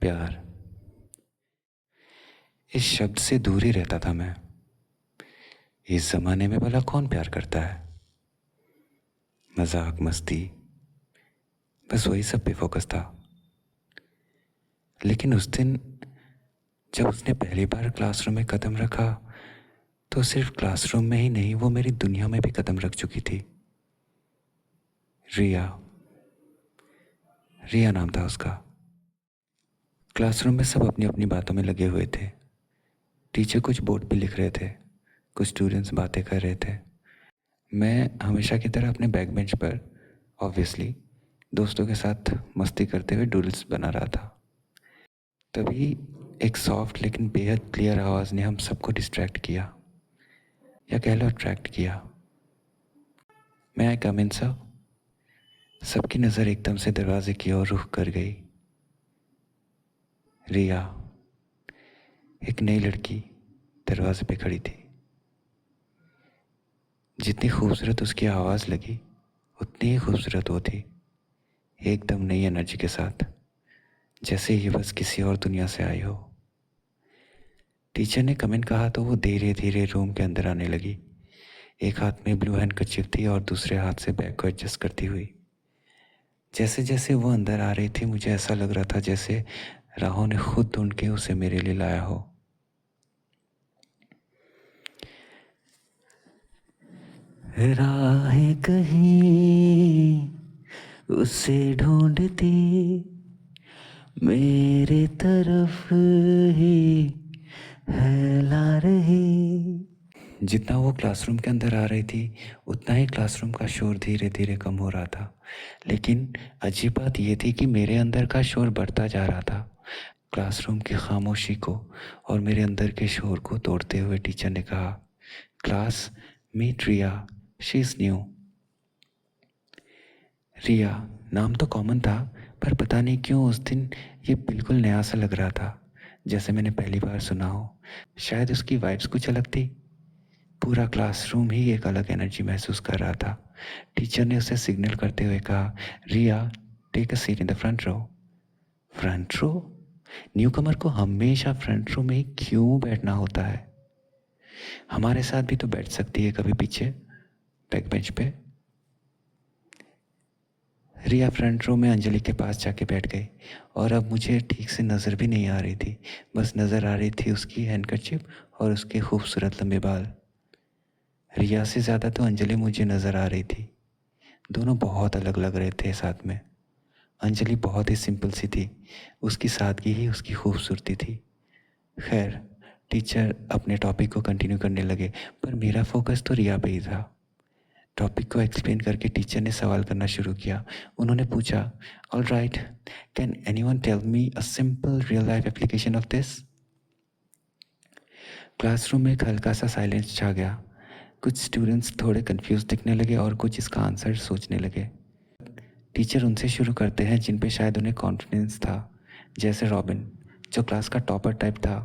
प्यार, इस शब्द से दूर ही रहता था मैं। इस जमाने में भला कौन प्यार करता है? मजाक मस्ती, बस वही सब पे फोकस था। लेकिन उस दिन जब उसने पहली बार क्लासरूम में कदम रखा, तो सिर्फ क्लासरूम में ही नहीं, वो मेरी दुनिया में भी कदम रख चुकी थी। रिया, रिया नाम था उसका। क्लासरूम में सब अपनी अपनी बातों में लगे हुए थे। टीचर कुछ बोर्ड पे लिख रहे थे, कुछ स्टूडेंट्स बातें कर रहे थे। मैं हमेशा की तरह अपने बैक बेंच पर ऑब्वियसली दोस्तों के साथ मस्ती करते हुए डूडल्स बना रहा था। तभी एक सॉफ्ट लेकिन बेहद क्लियर आवाज़ ने हम सबको डिस्ट्रैक्ट किया, या कह लो अट्रैक्ट किया। मैं आई कम इन सर? सबकी नज़र एकदम से दरवाजे की ओर रुख कर गई। रिया, एक नई लड़की, दरवाजे पे खड़ी थी। जितनी खूबसूरत उसकी आवाज़ लगी, उतनी ही खूबसूरत वो थी, एकदम नई एनर्जी के साथ, जैसे ये बस किसी और दुनिया से आई हो। टीचर ने कमेंट कहा तो वो धीरे धीरे रूम के अंदर आने लगी। एक हाथ में ब्लू हैंडकरचीफ थी और दूसरे हाथ से बैग को एडजस्ट करती हुई। जैसे जैसे वो अंदर आ रही थी, मुझे ऐसा लग रहा था जैसे राहों ने खुद ढूंढ के उसे मेरे लिए लाया हो। राहें कहीं उसे ढूंढती, मेरे तरफ ही है ला रही। जितना वो क्लासरूम के अंदर आ रही थी, उतना ही क्लासरूम का शोर धीरे धीरे कम हो रहा था। लेकिन अजीब बात यह थी कि मेरे अंदर का शोर बढ़ता जा रहा था। क्लासरूम की खामोशी को और मेरे अंदर के शोर को तोड़ते हुए टीचर ने कहा, class, meet Riya, she is new. Riya नाम तो कॉमन था, पर पता नहीं क्यों उस दिन ये बिल्कुल नया सा लग रहा था, जैसे मैंने पहली बार सुना हो। शायद उसकी वाइब्स कुछ अलग थी। पूरा क्लासरूम ही एक अलग एनर्जी महसूस कर रहा था। टीचर ने उसे सिग्नल करते हुए कहा, Riya, take a seat in the front row. Front row? Newcomer को हमेशा फ्रंट रो में ही क्यों बैठना होता है? हमारे साथ भी तो बैठ सकती है कभी पीछे बैक बेंच पे। रिया फ्रंट रो में अंजलि के पास जाके बैठ गई, और अब मुझे ठीक से नज़र भी नहीं आ रही थी, बस नज़र आ रही थी उसकी हैंडकरचिप और उसके खूबसूरत लंबे बाल। रिया से ज़्यादा तो अंजलि मुझे नज़र आ रही थी। दोनों बहुत अलग लग रहे थे साथ में। अंजलि बहुत ही सिंपल सी थी, उसकी सादगी ही उसकी खूबसूरती थी। खैर, टीचर अपने टॉपिक को कंटिन्यू करने लगे, पर मेरा फोकस तो रिया पे ही था। टॉपिक को एक्सप्लेन करके टीचर ने सवाल करना शुरू किया। उन्होंने पूछा, all right, can anyone tell me a simple real life application of this? Classroom में एक हल्का सा साइलेंस छा गया। कुछ स्टूडेंट्स थोड़े कंफ्यूज दिखने लगे और कुछ इसका आंसर सोचने लगे। टीचर उनसे शुरू करते हैं जिन पे शायद उन्हें कॉन्फिडेंस था, जैसे रॉबिन, जो क्लास का टॉपर टाइप था।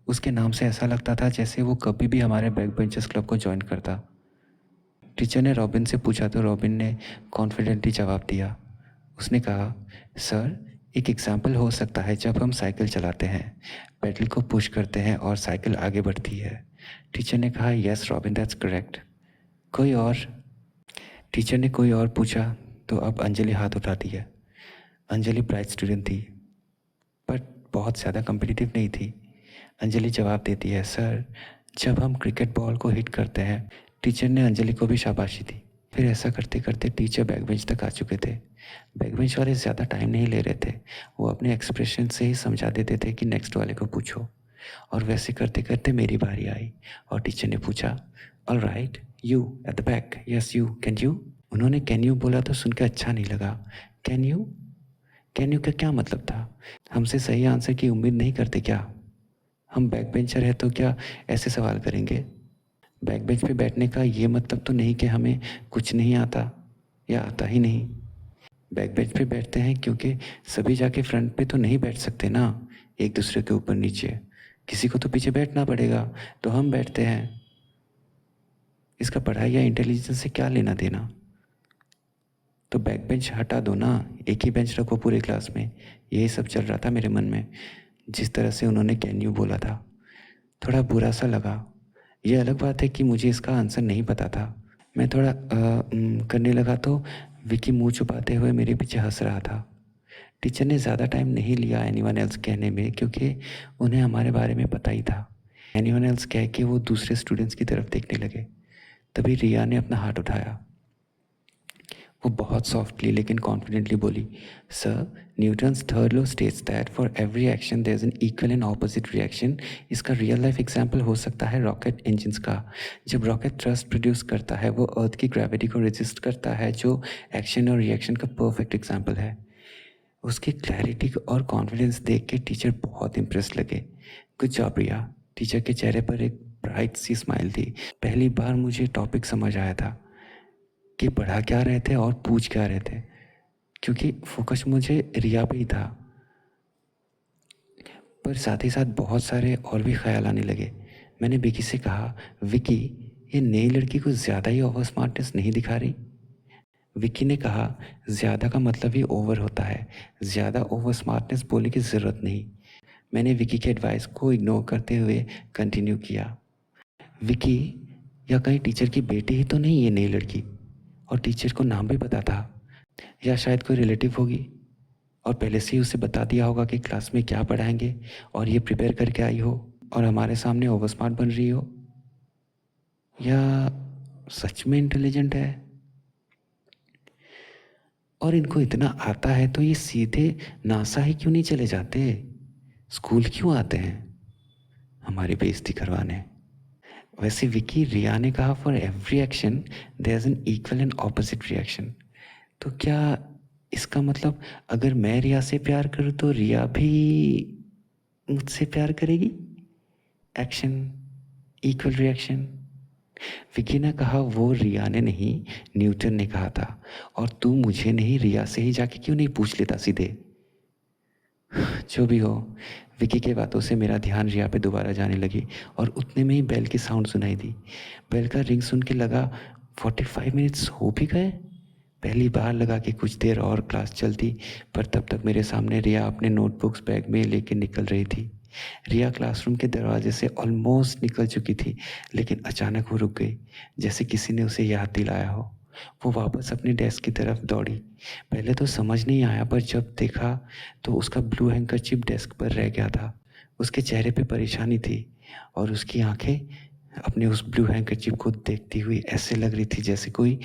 उसके नाम से ऐसा लगता था जैसे वो कभी भी हमारे बैक बेंचर्स क्लब को ज्वाइन करता। टीचर ने रॉबिन से पूछा तो रॉबिन ने कॉन्फिडेंटली जवाब दिया। उसने कहा, सर, एक एग्जाम्पल हो सकता है जब हम साइकिल चलाते हैं, पेडल को पुश करते हैं और साइकिल आगे बढ़ती है। टीचर ने कहा, यस रॉबिन, दैट्स करेक्ट। कोई और? टीचर ने कोई और पूछा तो अब अंजलि हाथ उठाती है। अंजलि ब्राइट स्टूडेंट थी, बट बहुत ज़्यादा कम्पिटिटिव नहीं थी। अंजलि जवाब देती है, सर, जब हम क्रिकेट बॉल को हिट करते हैं। टीचर ने अंजलि को भी शाबाशी दी। फिर ऐसा करते करते टीचर बैक बेंच तक आ चुके थे। बैक बेंच वाले ज़्यादा टाइम नहीं ले रहे थे, वो अपने एक्सप्रेशन से ही समझा देते थे कि नेक्स्ट वाले को पूछो। और वैसे करते करते मेरी बारी आई और टीचर ने पूछा, all right, you at the back, yes you, can you? उन्होंने कैन यू बोला तो सुन के अच्छा नहीं लगा। Can you? कैन यू का क्या मतलब था? हमसे सही आंसर की उम्मीद नहीं करते क्या? हम बैक बेंचर है तो क्या ऐसे सवाल करेंगे? बैक बेंच पे बैठने का ये मतलब तो नहीं कि हमें कुछ नहीं आता या आता ही नहीं। बैक बेंच पे बैठते हैं क्योंकि सभी जाके फ्रंट पे तो नहीं बैठ सकते ना, एक दूसरे के ऊपर नीचे। किसी को तो पीछे बैठना पड़ेगा, तो हम बैठते हैं। इसका पढ़ाई या इंटेलिजेंस से क्या लेना देना? तो बैक बेंच हटा दो ना, एक ही बेंच रखो पूरे क्लास में। यही सब चल रहा था मेरे मन में जिस तरह से उन्होंने कैन यू बोला था। थोड़ा बुरा सा लगा। ये अलग बात है कि मुझे इसका आंसर नहीं पता था। मैं थोड़ा करने लगा तो विकी मुंह छुपाते हुए मेरे पीछे हंस रहा था। टीचर ने ज़्यादा टाइम नहीं लिया एनीवन एल्स कहने में, क्योंकि उन्हें हमारे बारे में पता ही था। एनीवन एल्स कह के वो दूसरे स्टूडेंट्स की तरफ देखने लगे। तभी रिया ने अपना हाथ उठाया। वो बहुत सॉफ्टली लेकिन कॉन्फिडेंटली बोली, sir, Newton's third law states that for every action there is an equal and opposite reaction. इसका रियल लाइफ एग्जांपल हो सकता है रॉकेट इंजन्स का। जब रॉकेट थ्रस्ट प्रोड्यूस करता है वो अर्थ की ग्रेविटी को रेजिस्ट करता है, जो एक्शन और रिएक्शन का परफेक्ट एग्जाम्पल है। उसकी क्लैरिटी और कॉन्फिडेंस देख के टीचर बहुत इम्प्रेस लगे। गुड जॉब रिया। टीचर के चेहरे पर एक ब्राइट सी स्माइल थी। पहली बार मुझे टॉपिक समझ आया था कि पढ़ा क्या रहे थे और पूछ क्या रहे थे, क्योंकि फोकस मुझे रिया पे ही था। पर साथ ही साथ बहुत सारे और भी ख्याल आने लगे। मैंने विकी से कहा, विकी, ये नई लड़की को ज़्यादा ही ओवर स्मार्टनेस नहीं दिखा रही? विकी ने कहा, ज़्यादा का मतलब ही ओवर होता है, ज़्यादा ओवर स्मार्टनेस बोलने की ज़रूरत नहीं। मैंने विकी के एडवाइस को इग्नोर करते हुए कंटिन्यू किया, विकी, या कहीं टीचर की बेटी ही तो नहीं ये नई लड़की? और टीचर को नाम भी पता था, या शायद कोई रिलेटिव होगी और पहले से ही उसे बता दिया होगा कि क्लास में क्या पढ़ाएंगे और ये प्रिपेयर करके आई हो और हमारे सामने ओवर स्मार्ट बन रही हो। या सच में इंटेलिजेंट है। और इनको इतना आता है तो ये सीधे नासा ही क्यों नहीं चले जाते? स्कूल क्यों आते हैं हमारी बेइज्जती करवाने? वैसे विकी, रिया ने कहा for every action there is an equal and opposite reaction. तो क्या इसका मतलब अगर मैं रिया से प्यार करूँ तो रिया भी मुझसे प्यार करेगी? Action equal reaction. विकी ने कहा, वो रिया ने नहीं, न्यूटन ने कहा था। और तू मुझे नहीं, रिया से ही जाके क्यों नहीं पूछ लेता सीधे? जो भी हो, विकी के बातों से मेरा ध्यान रिया पे दोबारा जाने लगी और उतने में ही बेल की साउंड सुनाई दी। बेल का रिंग सुन के लगा 45 मिनट्स हो भी गए। पहली बार लगा कि कुछ देर और क्लास चलती, पर तब तक मेरे सामने रिया अपने नोटबुक्स बैग में लेके निकल रही थी। रिया क्लासरूम के दरवाजे से ऑलमोस्ट निकल चुकी थी, लेकिन अचानक वो रुक गई, जैसे किसी ने उसे याद दिलाया हो। वो वापस अपने डेस्क की तरफ दौड़ी। पहले तो समझ नहीं आया, पर जब देखा तो उसका ब्लू हैंकरचीफ डेस्क पर रह गया था। उसके चेहरे पे परेशानी थी और उसकी आंखें अपने उस ब्लू हैंकरचीफ को देखती हुई ऐसे लग रही थी जैसे कोई